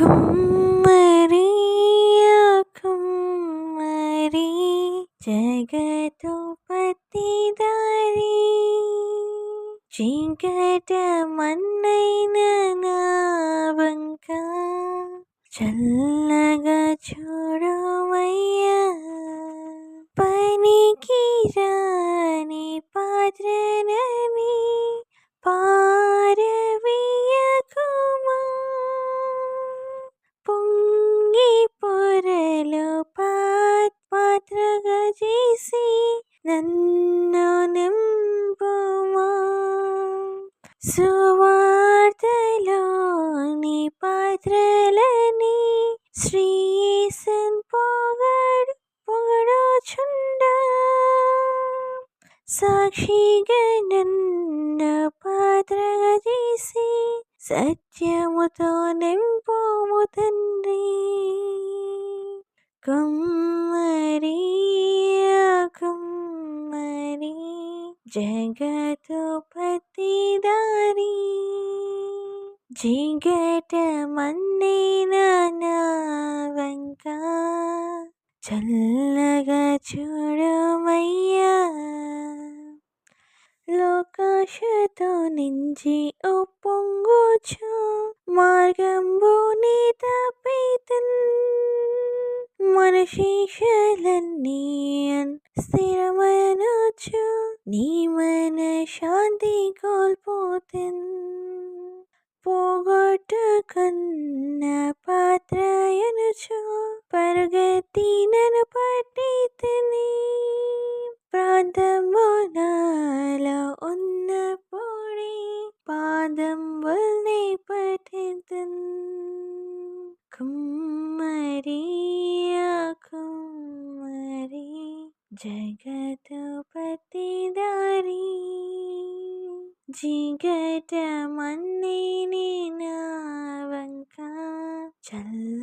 కుమ్మరి కుమ్మరి జగతో పతిదారి చీకట మన్నైన నా వంక చల్లగా చూడమయ్యా పనికి రాని పాత్రనని పారవీయకుమా పొంగి పొరలో పాత్రగా చేసి నన్ను నింపుమా సువార్తలోని పాత్రలని శ్రీయేసున్ పొగడుచుండా సాక్షిగా నన్ను పాత్రగా చేసి సత్యముతో నింపుము తండ్రి. కుమ్మరి కుమ్మరి జగతో పతిదారి జిగట మన్నిన నా వంక చల్లగా చూడమయ్యా లోకాశతో నించి ఉప్పొంగుచు మార్గంబు నీ తప్పితన్ మనశేషాలన్నీ స్థిరమనుచు నీ మన శాంతి కోల్పోతెన్ పోగొట్టుకున్న పాత్రయనుచు పరుగెత్తి నన్ను పట్టితిని ప్రాంతంబు నాలో ఉన్నప్పుడే పాదంబుల్ని పట్టితిన్ కుమ్మరి కుమ్మరి జగతో పతిదారి జిగట మన్నిని నా వంక చల్ల